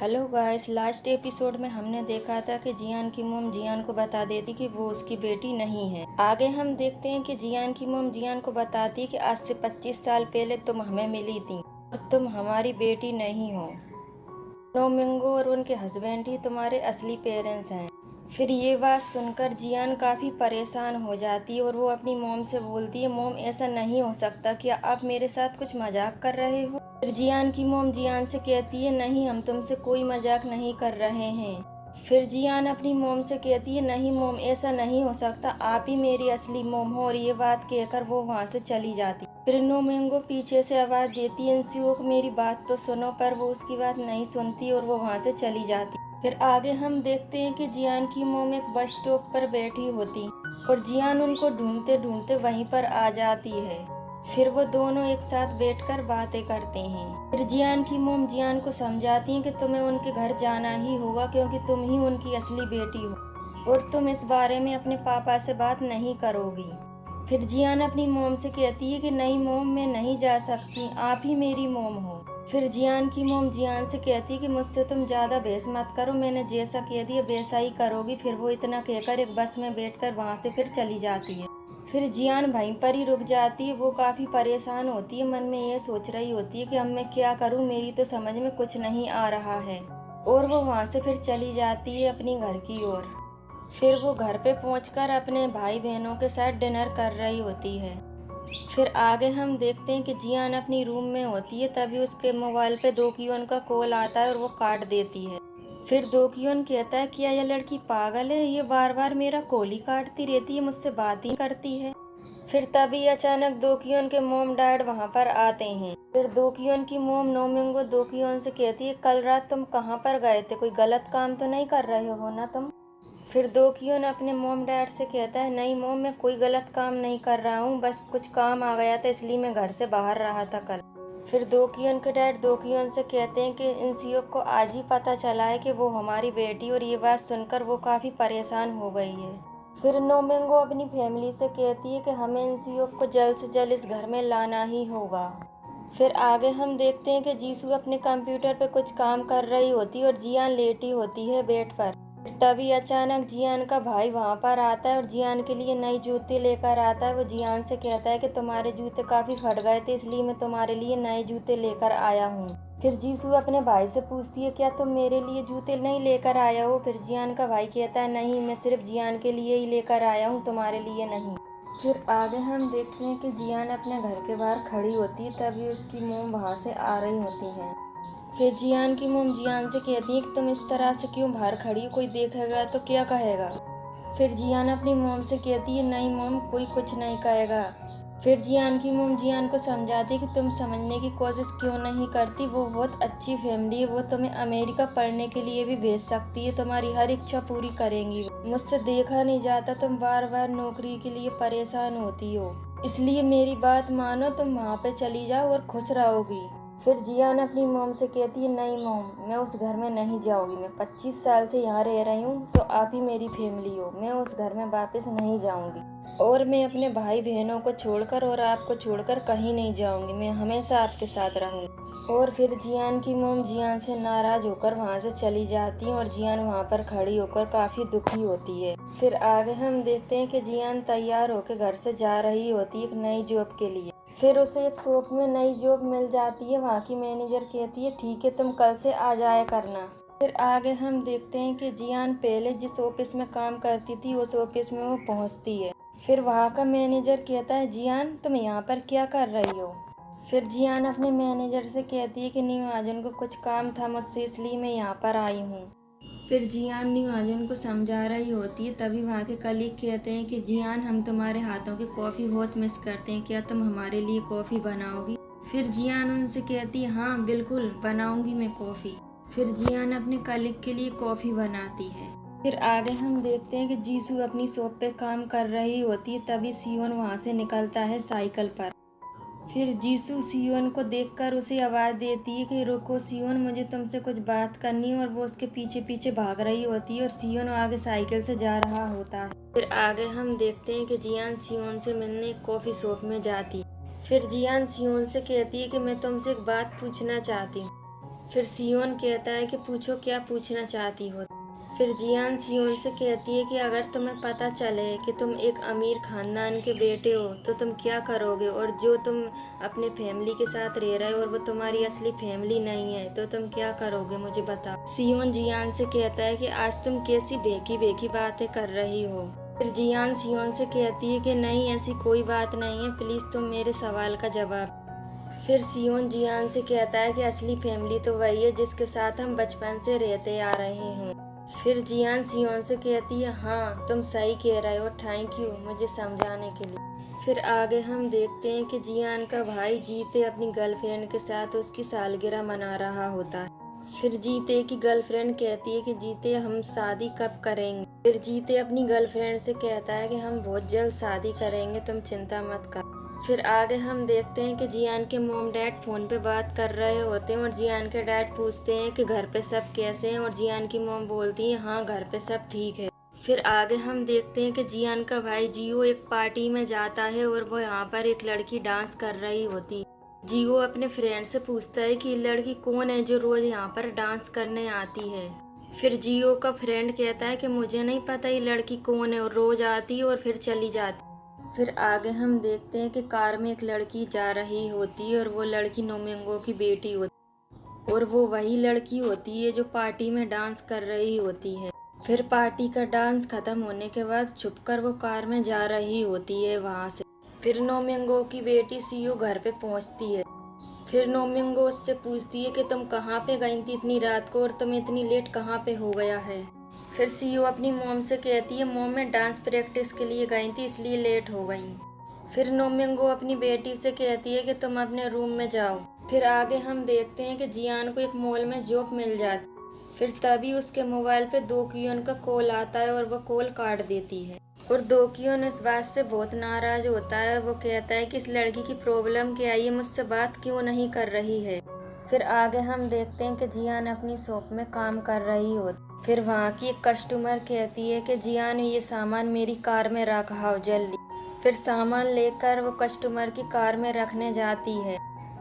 Hello guys, last episode में हमने देखा था कि जियान की मोम जियान को बता देती कि वो उसकी बेटी नहीं है। आगे हम देखते हैं कि जियान की मोम जियान को बताती कि आज से 25 साल पहले तुम हमें मिली थी और तुम हमारी बेटी नहीं हो। नोमिंगो और उनके हस्बैंड ही तुम्हारे असली पेरेंट्स हैं। फिर ये बात सुनकर जियान काफ़ी परेशान हो जाती है और वो अपनी मोम से बोलती है, मोम ऐसा नहीं हो सकता, क्या आप मेरे साथ कुछ मजाक कर रहे हो? फिर जियान की मोम जियान से कहती है, नहीं, हम तुमसे कोई मजाक नहीं कर रहे हैं। फिर जियान अपनी मोम से कहती है, नहीं मोम, ऐसा नहीं हो सकता, आप ही मेरी असली मोम हो। और ये बात कहकर वो वहाँ से चली जाती। फिर नोमिंगो पीछे से आवाज़ देती है, इंसियो को मेरी बात तो सुनो, पर वो उसकी बात नहीं सुनती और वो वहाँ से चली जाती। फिर आगे हम देखते हैं कि जियान की मोम एक बस स्टॉप पर बैठी होती और जियान उनको ढूंढते ढूंढते वहीं पर आ जाती है। फिर वो दोनों एक साथ बैठकर बातें करते हैं। फिर जियान की मोम जियान को समझाती है कि तुम्हें उनके घर जाना ही होगा क्योंकि तुम ही उनकी असली बेटी हो और तुम इस बारे में अपने पापा से बात नहीं करोगी। फिर जियान अपनी मोम से कहती है कि नहीं मोम, मैं नहीं जा सकती, आप ही मेरी मोम हो। फिर जियान की मोम जियान से कहती है कि मुझसे तुम ज़्यादा बहस मत करो, मैंने जैसा कह दिया वैसा ही करोगी। फिर वो इतना कहकर एक बस में बैठकर वहाँ से फिर चली जाती है। फिर जियान वहीं पर ही रुक जाती है। वो काफ़ी परेशान होती है, मन में ये सोच रही होती है कि अब मैं क्या करूँ, मेरी तो समझ में कुछ नहीं आ रहा है। और वो वहाँ से फिर चली जाती है अपनी घर की ओर। फिर वो घर पे पहुंचकर अपने भाई बहनों के साथ डिनर कर रही होती है। फिर आगे हम देखते हैं कि जियान अपनी रूम में होती है, तभी उसके मोबाइल पे दोकियोन का कॉल आता है और वो काट देती है। फिर दोकियोन कहता है, क्या यह लड़की पागल है, ये बार बार मेरा कॉल ही काटती रहती है, मुझसे बात ही करती है। फिर तभी अचानक दोकियोन के मोम डैड वहाँ पर आते हैं। फिर दोकियोन की मोम नोमिंगो दोकियोन से कहती है, कल रात तुम कहाँ पर गए थे, कोई गलत काम तो नहीं कर रहे हो ना तुम? फिर दोकियोन अपने मोम डैड से कहता है, नहीं मोम, मैं कोई गलत काम नहीं कर रहा हूँ, बस कुछ काम आ गया था इसलिए मैं घर से बाहर रहा था कल। फिर दोकियोन के डैड दोकियोन से कहते हैं कि इंसियोक को आज ही पता चला है कि वो हमारी बेटी, और ये बात सुनकर वो काफ़ी परेशान हो गई है। फिर नोमिंगो अपनी फैमिली से कहती है कि हमें इंसियोक को जल्द से जल्द इस घर में लाना ही होगा। फिर आगे हम देखते हैं कि जीसू अपने कंप्यूटर पे कुछ काम कर रही होती है और जियान लेटी होती है बेड पर। तभी अचानक जियान का भाई वहाँ पर आता है और जियान के लिए नई जूते लेकर आता है। वो जियान से कहता है कि तुम्हारे जूते काफ़ी फट गए थे, इसलिए मैं तुम्हारे लिए नए जूते लेकर आया हूँ। फिर जीसू अपने भाई से पूछती है, क्या तुम मेरे लिए जूते नहीं लेकर आया हो? फिर जियान का भाई कहता है, नहीं, मैं सिर्फ जियान के लिए ही लेकर आया हूँ, तुम्हारे लिए नहीं। फिर आगे हम देखते हैं कि जियान अपने घर के बाहर खड़ी होती है, तभी उसकी मोम वहाँ से आ रही होती है। फिर जियान की मोम जियान से कहती है कि तुम इस तरह से क्यों बाहर खड़ी हो, कोई देखेगा तो क्या कहेगा? फिर जियान अपनी मोम से कहती है, नहीं मोम, कोई कुछ नहीं कहेगा। फिर जियान की मोम जियान को समझाती है कि तुम समझने की कोशिश क्यों नहीं करती, वो बहुत अच्छी फैमिली है, वो तुम्हें अमेरिका पढ़ने के लिए भी भेज सकती है, तुम्हारी हर इच्छा पूरी करेंगी। मुझसे देखा नहीं जाता, तुम बार बार नौकरी के लिए परेशान होती हो, इसलिए मेरी बात मानो, तुम वहाँ पे चली जाओ और खुश रहोगी। फिर जियान अपनी मोम से कहती है, नहीं मोम, मैं उस घर में नहीं जाऊंगी, मैं 25 साल से यहाँ रह रही हूँ, तो आप ही मेरी फैमिली हो, मैं उस घर में वापस नहीं जाऊंगी और मैं अपने भाई बहनों को छोड़कर और आपको छोड़कर कहीं नहीं जाऊंगी, मैं हमेशा आपके साथ रहूंगी। और फिर जियान की मोम जियान से नाराज होकर वहाँ से चली जाती है और जियान वहाँ पर खड़ी होकर काफ़ी दुखी होती है। फिर आगे हम देखते हैं कि जियान तैयार होकर घर से जा रही होती है एक नई जॉब के लिए। फिर उसे एक शॉप में नई जॉब मिल जाती है। वहाँ की मैनेजर कहती है, ठीक है, तुम कल से आ जाया करना। फिर आगे हम देखते हैं कि जियान पहले जिस ऑफिस में काम करती थी उस ऑफिस में वो पहुँचती है। फिर वहाँ का मैनेजर कहता है, जियान, तुम यहाँ पर क्या कर रही हो? फिर जियान अपने मैनेजर से कहती है कि न्यू आजन को कुछ काम था मुझसे, इसलिए मैं यहाँ पर आई हूँ। फिर जियान न्यू आजन को समझा रही होती है, तभी वहाँ के कलीग कहते हैं कि जियान, हम तुम्हारे हाथों की कॉफ़ी बहुत मिस करते हैं, क्या तुम हमारे लिए कॉफ़ी बनाओगी? फिर जियान उनसे कहती है, हाँ बिल्कुल बनाऊंगी मैं कॉफ़ी। फिर जियान अपने कलीग के लिए कॉफ़ी बनाती है। फिर आगे हम देखते हैं कि जीसू अपनी शॉप पे काम कर रही होती है, तभी सियोन वहाँ से निकलता है साइकिल पर। फिर जीसू सियोन को देखकर उसे आवाज़ देती है कि रुको सियोन, मुझे तुमसे कुछ बात करनी है, और वो उसके पीछे पीछे भाग रही होती है और सियोन आगे साइकिल से जा रहा होता है। फिर आगे हम देखते हैं कि जियान सियोन से मिलने कॉफ़ी शॉप में जाती है। फिर जियान सियोन से कहती है कि मैं तुमसे एक बात पूछना चाहती हूँ। फिर सियोन कहता है कि पूछो क्या पूछना चाहती हो। फिर जियान सियोन से कहती है कि अगर तुम्हें पता चले कि तुम एक अमीर खानदान के बेटे हो तो तुम क्या करोगे, और जो तुम अपने फैमिली के साथ रह रहे हो और वो तुम्हारी असली फैमिली नहीं है तो तुम क्या करोगे, मुझे बताओ। सियोन जियान से कहता है कि आज तुम कैसी बेकी बेकी बातें कर रही हो। फिर जियान सियोन से कहती है कि नहीं, ऐसी कोई बात नहीं है, प्लीज़ तुम मेरे सवाल का जवाब। फिर सियोन जियान से कहता है कि असली फैमिली तो वही है जिसके साथ हम बचपन से रहते आ रहे हैं। फिर जियान सियोन से कहती है हाँ तुम सही कह रहे हो, थैंक यू मुझे समझाने के लिए। फिर आगे हम देखते हैं कि जियान का भाई जीते अपनी गर्लफ्रेंड के साथ उसकी सालगिरह मना रहा होता है। फिर जीते की गर्लफ्रेंड कहती है कि जीते हम शादी कब करेंगे। फिर जीते अपनी गर्लफ्रेंड से कहता है कि हम बहुत जल्द शादी करेंगे, तुम चिंता मत कर। फिर आगे हम देखते हैं कि जियान के मॉम डैड फ़ोन पे बात कर रहे होते हैं और जियान के डैड पूछते हैं कि घर पे सब कैसे हैं, और जियान की मॉम बोलती है हाँ घर पे सब ठीक है। फिर आगे हम देखते हैं कि जियान का भाई जियो एक पार्टी में जाता है और वो यहाँ पर एक लड़की डांस कर रही होती है। जियो अपने फ्रेंड से पूछता है कि ये लड़की कौन है जो रोज़ यहाँ पर डांस करने आती है। फिर जियो का फ्रेंड कहता है कि मुझे नहीं पता ये लड़की कौन है, और रोज़ आती है और फिर चली जाती। फिर आगे हम देखते हैं कि कार में एक लड़की जा रही होती है और वो लड़की नोमिंगो की बेटी होती है, और वो वही लड़की होती है जो पार्टी में डांस कर रही होती है। फिर पार्टी का डांस खत्म होने के बाद छुपकर वो कार में जा रही होती है वहाँ से। फिर नोमिंगो की बेटी सियो घर पे पहुँचती है। फिर नोमिंगो उससे पूछती है कि तुम कहाँ पे गई थी इतनी रात को, और तुम इतनी लेट कहाँ पे हो गया है। फिर सीयू अपनी मॉम से कहती है मॉम मैं डांस प्रैक्टिस के लिए गई थी इसलिए लेट हो गई। फिर नोमिंगो अपनी बेटी से कहती है कि तुम अपने रूम में जाओ। फिर आगे हम देखते हैं कि जियान को एक मॉल में जॉब मिल जाती। फिर तभी उसके मोबाइल पे दोक्यून का कॉल आता है और वो कॉल काट देती है, और दोक्यून इस बात से बहुत नाराज होता है। वो कहता है कि इस लड़की की प्रॉब्लम क्या है, ये मुझसे बात क्यों नहीं कर रही है। फिर आगे हम देखते हैं कि जियान अपनी शॉप में काम कर रही होती। फिर वहाँ की एक कस्टमर कहती है कि जियान ये सामान मेरी कार में रखाओ जल्दी। फिर सामान लेकर वो कस्टमर की कार में रखने जाती है।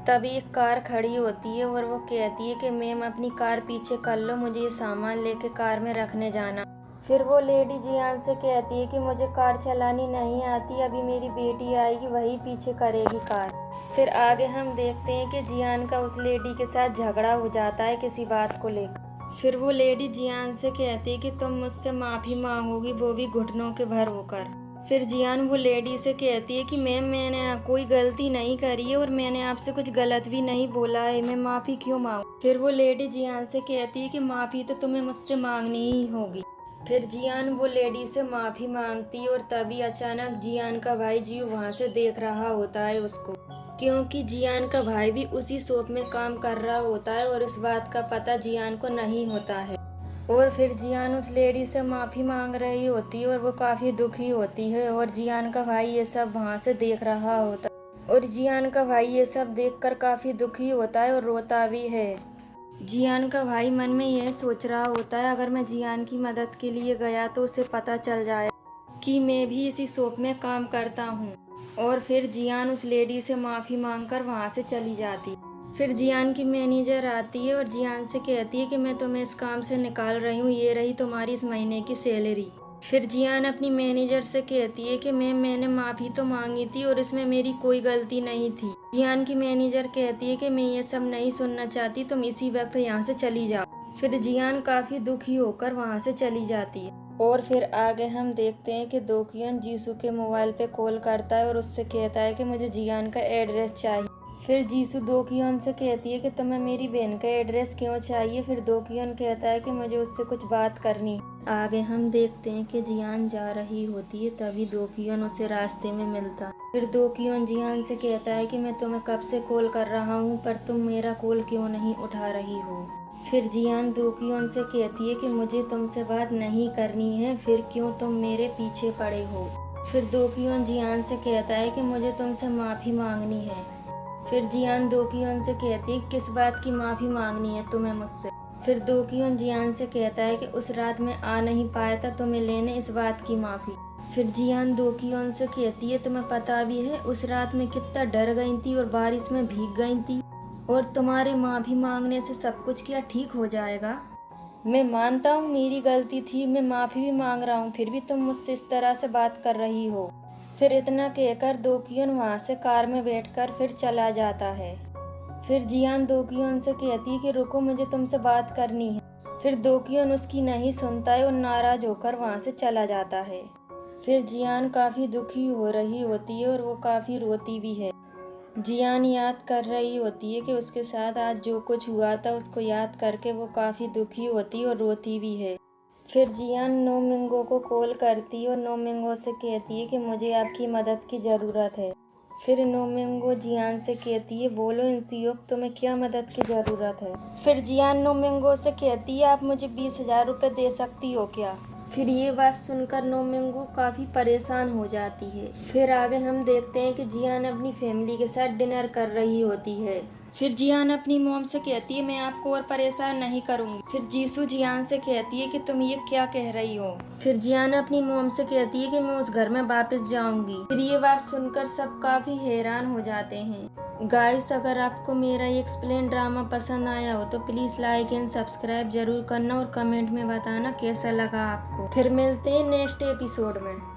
तभी एक कार खड़ी होती है और वो कहती है कि मैम अपनी कार पीछे कर लो, मुझे ये सामान लेके कार में रखने जाना। फिर वो लेडी जियान से कहती है कि मुझे कार चलानी नहीं आती, अभी मेरी बेटी आएगी वही पीछे करेगी कार। फिर आगे हम देखते हैं कि जियान का उस लेडी के साथ झगड़ा हो जाता है किसी बात को लेकर। फिर वो लेडी जियान से कहती है कि तुम मुझसे माफ़ी मांगोगी, वो भी घुटनों के भर होकर। फिर जियान वो लेडी से कहती है कि मैम मैंने कोई गलती नहीं करी है और मैंने आपसे कुछ गलत भी नहीं बोला है, मैं माफ़ी क्यों मांगूं। फिर वो लेडी जियान से कहती है कि माफ़ी तो तुम्हें मुझसे मांगनी ही होगी। फिर जियान वो लेडी से माफ़ी मांगती है, और तभी अचानक जियान का भाई जियो वहाँ से देख रहा होता है उसको, क्योंकि जियान का भाई भी उसी शॉप में काम कर रहा होता है और इस बात का पता जियान को नहीं होता है। और फिर जियान उस लेडी से माफ़ी मांग रही होती है और वो काफ़ी दुखी होती है, और जियान का भाई ये सब वहाँ से देख रहा होता है, और जियान का भाई ये सब देखकर काफ़ी दुखी होता है और रोता भी है। जियान का भाई मन में यह सोच रहा होता है अगर मैं जियान की मदद के लिए गया तो उसे पता चल जाए कि मैं भी इसी शॉप में काम करता हूँ। और फिर जियान उस लेडी से माफ़ी मांगकर वहाँ से चली जाती। फिर जियान की मैनेजर आती है और जियान से कहती है कि मैं तुम्हें इस काम से निकाल रही हूँ, ये रही तुम्हारी इस महीने की सैलरी। फिर जियान अपनी मैनेजर से कहती है कि मैंने माफ़ी तो मांगी थी और इसमें मेरी कोई गलती नहीं थी। जियान की मैनेजर कहती है कि मैं ये सब नहीं सुनना चाहती, तुम इसी वक्त यहाँ से चली जाओ। फिर जियान काफ़ी दुखी होकर वहाँ से चली जाती है। और फिर आगे हम देखते हैं कि दोक्यून जीसू के मोबाइल पे कॉल करता है और उससे कहता है कि मुझे जियान का एड्रेस चाहिए। फिर जीसू दोक्यून से कहती है कि तुम्हें मेरी बहन का एड्रेस क्यों चाहिए। फिर दोक्यून कहता है कि मुझे उससे कुछ बात करनी है। आगे हम देखते हैं कि जियान जा रही होती है, तभी दोक्यून उसे रास्ते में मिलता। फिर दोक्यून जियान से कहता है कि मैं तुम्हें कब से कॉल कर रहा हूँ पर तुम मेरा कॉल क्यों नहीं उठा रही हो। फिर जियान दोक्यून से कहती है कि मुझे तुमसे बात नहीं करनी है, फिर क्यों तुम मेरे पीछे पड़े हो। फिर दोक्यून जियान से कहता है कि मुझे तुमसे माफ़ी मांगनी है। फिर जियान दोक्यून से कहती है किस बात की माफ़ी मांगनी है तुम्हें मुझसे। फिर दोक्यून जियान से कहता है कि उस रात में आ नहीं पाया था तुम्हें लेने, इस बात की माफ़ी। फिर जियान दोक्यून से कहती है तुम्हें पता भी है उस रात में कितना डर गई थी और बारिश में भीग गई थी। और तुम्हारे माफ़ी मांगने से सब कुछ क्या ठीक हो जाएगा? मैं मानता हूँ मेरी गलती थी, मैं माफ़ी भी मांग रहा हूँ, फिर भी तुम मुझसे इस तरह से बात कर रही हो। फिर इतना कहकर दोकियन वहाँ से कार में बैठकर फिर चला जाता है। फिर जियान दोकियन से कहती है कि रुको, मुझे तुमसे बात करनी है। फिर दोकियन उसकी नहीं सुनता है और नाराज होकर वहाँ से चला जाता है। फिर जियान काफ़ी दुखी हो रही होती है और वो काफ़ी रोती भी है। जियान याद कर रही होती है कि उसके साथ आज जो कुछ हुआ था, उसको याद करके वो काफ़ी दुखी होती और रोती भी है। फिर जियान नोमिंगो को कॉल करती है और नोमिंगो से कहती है कि मुझे आपकी मदद की ज़रूरत है। फिर नोमिंगो जियान से कहती है, बोलो इंसियोक, तुम्हें क्या मदद की ज़रूरत है? फिर जियान नोमिंगो से कहती है, आप मुझे 20,000 रुपये दे सकती हो क्या? फिर ये बात सुनकर नोमिंगो काफ़ी परेशान हो जाती है। फिर आगे हम देखते हैं कि जियान अपनी फैमिली के साथ डिनर कर रही होती है। फिर जियान अपनी मॉम से कहती है, मैं आपको और परेशान नहीं करूंगी। फिर जीसू जियान से कहती है कि तुम ये क्या कह रही हो? फिर जियान अपनी मॉम से कहती है कि मैं उस घर में वापस जाऊंगी। फिर ये बात सुनकर सब काफ़ी हैरान हो जाते हैं। गाइस, अगर आपको मेरा ये एक्सप्लेन ड्रामा पसंद आया हो तो प्लीज़ लाइक एंड सब्सक्राइब जरूर करना और कमेंट में बताना कैसा लगा आपको। फिर मिलते हैं नेक्स्ट एपिसोड में।